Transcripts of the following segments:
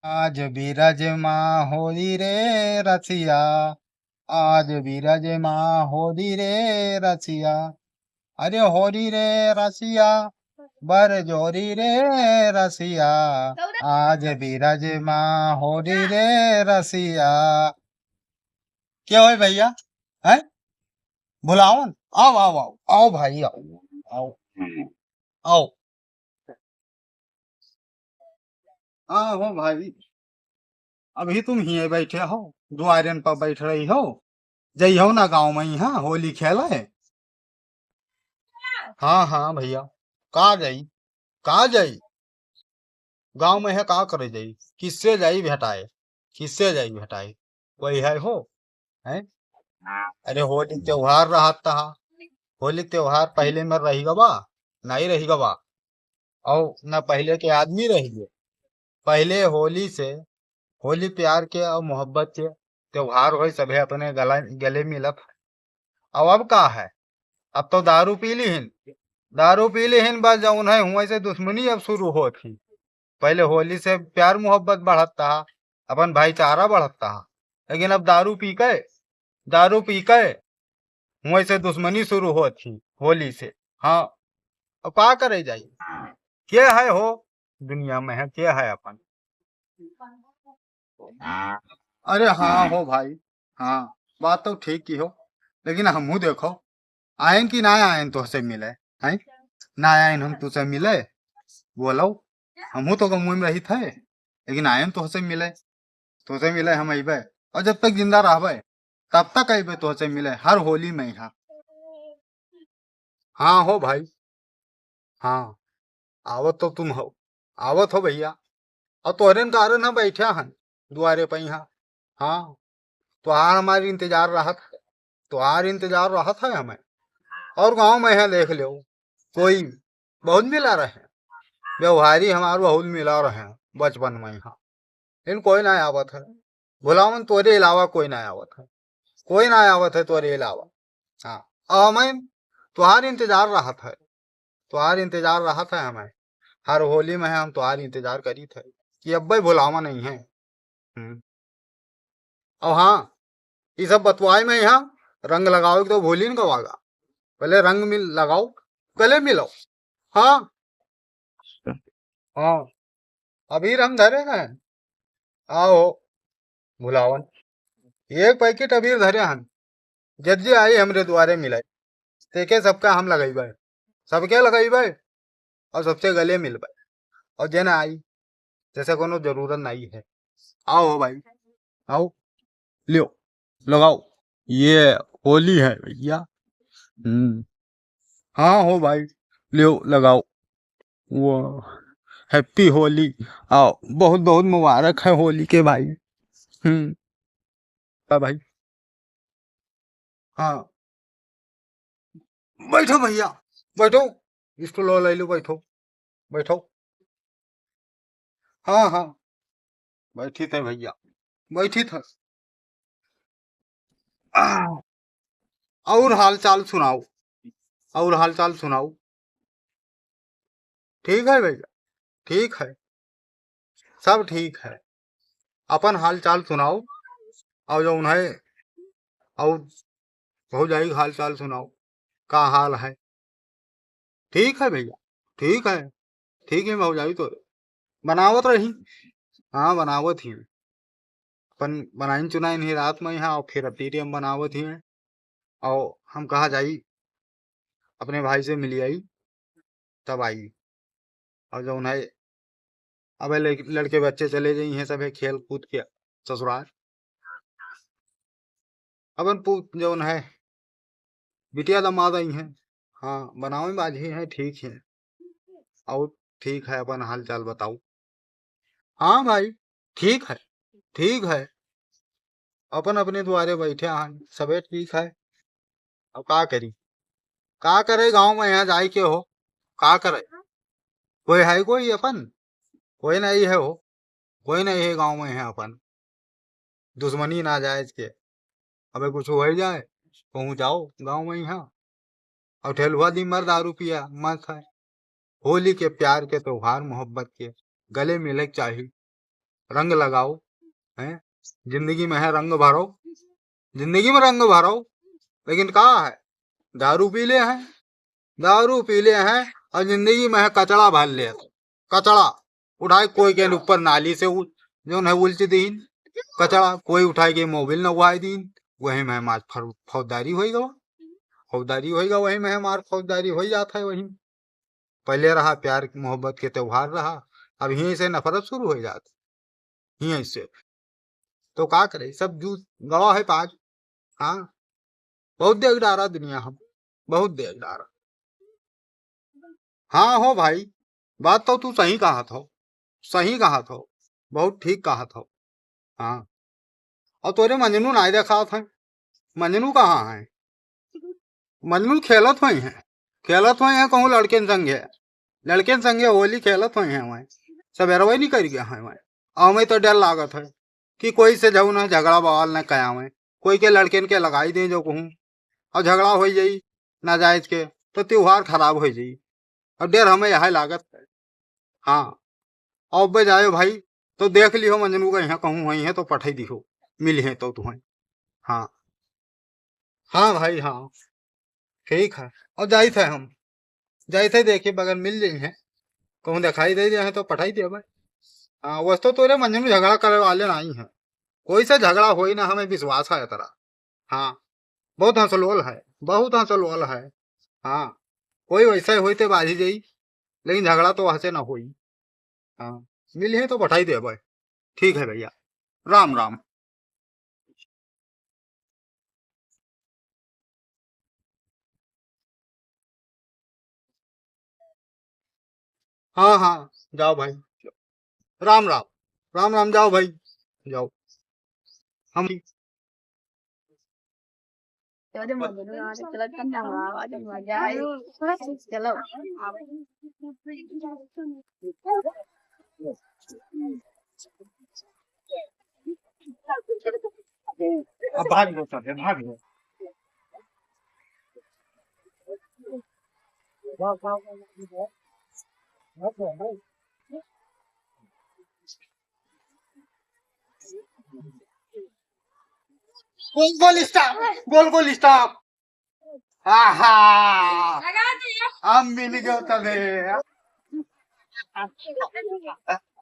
आज बीरज माँ होली रे रसिया। आज बीरज माँ होली रे रसिया। अरे होली रे रसिया। बर जोरी रे रसिया। आज बीरज माँ होली रे रसिया। क्या हो भैया? हैं? बुलाओ न। आओ आओ आओ आओ भाई आओ। आओ आओ। हाँ हो भाई। अभी तुम ही बैठे हो। द्वारन पर बैठ रही हो। जइहो ना गाँव में यहाँ होली खेले। हाँ हाँ भैया। कहाँ जाई? कहाँ जाई? गांव में है कहाँ करे जाई? किससे जाई भेटाए? किससे जाई भेटाए? वही है हो। है। अरे होली त्योहार रहा था। होली त्योहार पहले में रही गवा। नहीं रही गवा। और न पहले के आदमी रही गए। पहले होली से होली प्यार के और मोहब्बत के त्योहार हो सभे अपने गला गले मिलत। और अब का है? अब तो दारू पी ली हिन। दारू पी ली हिन बस जौन है हुआ से दुश्मनी अब शुरू हो थी। पहले होली से प्यार मोहब्बत बढ़ता है। अपन भाईचारा बढ़ता है। लेकिन अब दारू पी के हुआ से दुश्मनी शुरू हो थी होली से। हाँ। अब का करे जाई? क्या है हो? दुनिया में है क्या है अपन? अरे हाँ हो भाई। हाँ। बात तो ठीक की हो। लेकिन हमहू देखो आयन की ना आयन तुहसे मिले। हैं? ना आयन हम तुझसे मिले। बोलो। हमहू तो गमुई में रही थे। लेकिन आयन तुहसे मिले। तुझसे मिले हम अबे। और जब तक जिंदा रहबे तब तक अबे तुझसे मिले हर होली में यहाँ। हाँ हो भाई। हाँ। आवत तो तुम हो। आवत हो भैया। और तोहरे कारण हम बैठे हन द्वारे पे यहाँ। हाँ। तुहार हमारी इंतजार रहत है। तुहार इंतजार रहत है हमें। और गांव में है देख लो। कोई बहुत मिला रहे। व्यवहारी हमारे बहुत मिला रहे हैं बचपन में यहाँ। लेकिन कोई ना आवत है। भुलावन तोरे अलावा कोई ना आवत है। कोई ना आवत है तोरे अलावा। हाँ। और हमें तुहार इंतजार रहत है। तुहार इंतजार रहत है हमें। हर होली में हम तुहार इंतजार करी थे कि अब भाई भुलावा नहीं है। और हाँ। ये सब बतवाए में यहाँ रंग लगाओ तो भूली न गवागा। पहले रंग मिल लगाओ। पहले मिलो। हाँ। हाँ। अभी रंग धरे हैं। आओ। भुलावन। एक पैकेट अबीर धरे हन। जज्जे आई हमरे द्वारे मिले। तेके सबका हम लगेबे। सबके लगेबे। और सबसे गले मिलबे। और जेना आई जैसे कोनो जरूरत नहीं है। आओ भाई। आओ। लियो। लगाओ। ये होली है भैया। हाँ हो भाई। लियो लगाओ। वो हैप्पी होली। आओ बहुत बहुत मुबारक है होली के भाई। हाँ भाई। हाँ। बैठो भैया। बैठो। स्टूल ले लो बैठो। बैठो। हाँ हाँ। बैठी थे भैया। बैठी था। और हाल चाल सुनाओ। और हाल चाल सुनाओ। ठीक है भैया। ठीक है। सब ठीक है। अपन हाल चाल सुनाओ। और जो उन्हें और भौजाई हाल चाल सुनाओ। का हाल है? ठीक है भैया। ठीक है। ठीक है भौजाई तो बनावत रही। हाँ बनावत ही। अपन बनाइन चुनाइन ही रात में यहाँ और फिर अतीरी हम बनावत ही हैं। और हम कहा जाई अपने भाई से मिली आई तब आई। और जो उन्हें अब लड़के बच्चे चले गई हैं सब खेल कूद के ससुराल। अपन जो है बिटिया दमाद आई हैं। हाँ बनावे बाजी हैं ठीक है। और ठीक है अपन हाल चाल बताओ। हाँ भाई। ठीक है। ठीक है। अपन अपने द्वारे बैठे हैं सबे ठीक है। अब का करी? का करे गांव में यहाँ जाए के हो? का करे? कोई है कोई अपन? कोई नहीं है हो। कोई नहीं है गांव में है अपन। दुश्मनी ना जायज के। अबे कुछ हो जाए पहुंच जाओ गांव में यहाँ। और ठेलुआ दी मर दारू पिया मत है। होली के प्यार के त्योहार मोहब्बत के गले मिले चाहिए। रंग लगाओ, हैं? जिंदगी में है रंग भरो, जिंदगी में रंग भरो, लेकिन कहाँ है? दारू पी ले हैं, दारू पी ले हैं, और जिंदगी में है कचड़ा भर ले, कचड़ा उठाए कोई के ऊपर नाली से जो है उलच दीन कचड़ा, कोई उठाए के मोबिल न उगाए दीन, वही में मार फौजदारी होगा, फौजदारी होगा, वही में मार फौजदारी हो जाता है। वही पहले रहा प्यार मोहब्बत के त्योहार रहा, अब यहीं से नफरत शुरू हो जाती, यहीं से। तो का करे, सब जूझ गवाह है पाज। हाँ, बहुत देख डारा दुनिया, हम बहुत देख डारा। हाँ हो भाई, बात तो तू सही कहा था, सही कहा था, बहुत ठीक कहा था। हाँ, और तोरे मजनू नहीं देखा था, मजनू कहाँ है? मजनू खेलत हुई है, खेलत हुई है कहूँ लड़के संगे, लड़के संगे होली खेलत हुई है वह, सवेरवा नहीं कर गया है वह। और मैं तो डर लागत है कि कोई से जाऊँ ना झगड़ा बवाल न कया मैं, कोई के लड़के के लगाई दे जो कहूँ, और झगड़ा हो जाई नाजायज के, तो त्योहार खराब हो जाई, और डर हमें यह लागत है। हाँ, और बे जाए भाई, तो देख लियो मजनू का यहाँ कहूँ वही है तो पठाई दिहो, मिली है तो तुम्हें। हाँ हाँ भाई, हाँ ठीक है, और जाई थे हम, जाई थे देखिए बगल मिल जाई है, कहूँ दिखाई दे दिया है तो पठाई दे भाई। हाँ, वह तो तोरे मजनू झगड़ा करे वाले नहीं है, कोई से झगड़ा हो ही ना, हमें विश्वास है तेरा। हाँ, बहुत हंसलोल है, बहुत हंसलोल है। हाँ, कोई वैसे होते बाजी जाई, लेकिन झगड़ा तो वहां से ना होई। हाँ, मिली है तो पठाई दे भाई। ठीक है भैया, राम राम। हाँ हाँ, जाओ भाई, राम राम, राम राम, जाओ भाई, जाओ। हम Jadi mau dulu ada jalan kandang lah, ada majai. Jalan. अब भाग लो, सर भाग लो। गोल गोल स्टॉप, गोल गोल स्टॉप। आहा, हम मिल गए तबे,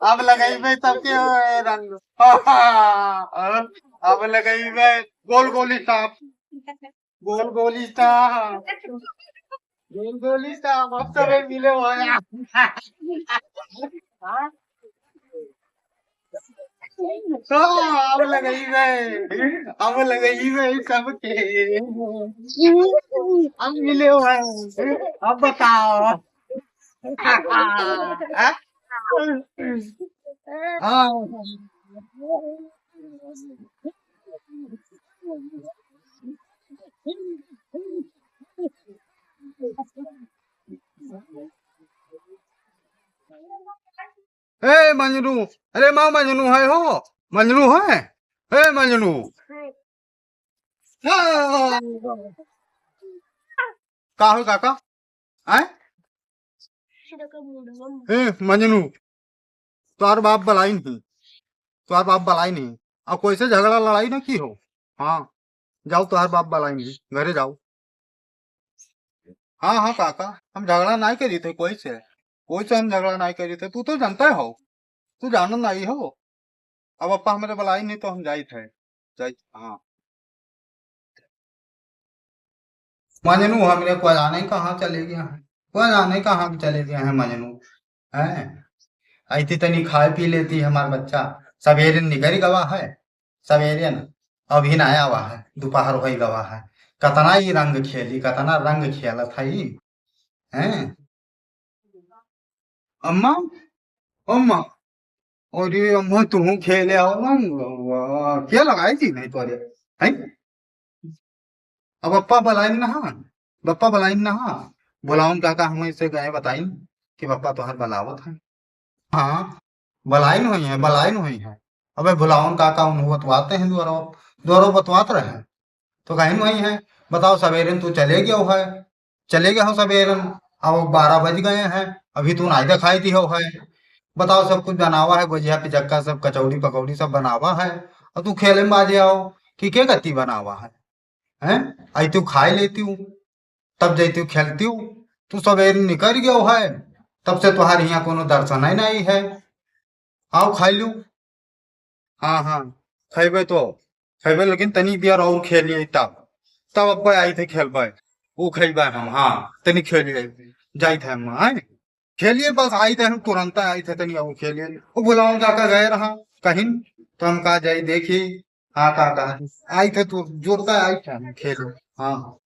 अब लगाई में सबके रंग। आहा, अब लगाई में गोल गोल स्टॉप, गोल गोल स्टॉप, गोल गोल स्टॉप, अब सबे मिले हो या। अब लगाई में, अब लगाई में सबके, अब मिले हो हैं। अब बताओ। हाँ? हाँ। ए मंजनू, अरे माँ मंजनू है हो, मंजनू है, ए मंजनू। हाँ। का हो काका? हैं? ए मंजनू, तुम्हार बाप बलाई नहीं, तुम्हार बाप बलाई नहीं, अब कोई से झगड़ा लड़ाई ना की हो। हाँ, जाओ, तुम्हार बाप बलाई नहीं, घरे जाओ। हाँ हाँ काका, हम झगड़ा नहीं करी थे कोई से, कोई से हम झगड़ा नहीं करी थे, तू तो जानता हो, तू जानत नहीं हो। अब अप्पा हमारे बुलाई नहीं तो हम जाई थे, जाई। हाँ, मजनू हमने को जाने कहाँ चले गया है, को जाने कहाँ चले गया है मजनू। है, ऐसी तनी खाए पी लेती है हमारा बच्चा, सवेरे निकल गवा है, सवेरे न अभी ना आया हुआ है, दोपहर हो गवा है, कतना ही रंग खेली, कतना रंग खेलत है ई, हैं? अम्मा, अम्मा, अरे अम्मा तू खेले आओ रंग, वाह, क्या लगाई थी नहीं तोरे, हैं? अब पप्पा बुलाई नहा, पप्पा बुलाई नहा, बुलाऊं काका, हम इसे गए बताई कि पप्पा तो हर बुलावत है। हाँ, बलाइन हुई है, बलाइन हुई है। अबे बुलाओन काका उन्हें बतवाते हैं, दोरो दोरो बतवाते रहे हैं, तो कहीं वही है। बताओ सवेरे तू चले गया हो है, चले गए हो सवेरे, अब 12 बज गए हैं, अभी तू नहीं दिखाई दी हो है, बताओ सब कुछ बनावा है, गुजिया पिचक्का सब कचौड़ी पकौड़ी सब बनावा है, और तू खेले में बाजे आओ कि के गति बनावा है? हैं? आई तू खाई लेती हूँ, तब जैती हूँ खेलती हूँ। तू सवेरे निकल गयो है, तब से तुम्हारे यहाँ कोनो दर्शन ही नहीं है। आओ खाई लू। हाँ हाँ, खेबे तो खेबे, लेकिन तनी देर और खेलिए तब तब अब आई थे खेलबे। वो खेबे हम, हाँ तनी खेलिए जाई थे हम, आए खेलिए बस आई थे हम, तुरंत आई थे तनी और खेलिए। वो बुलाओ जाकर गए रहा कहीं, तो हम कहा जाई देखी। हाँ कहा आई थे, तू जोरता आई थे हम खेलो। हाँ।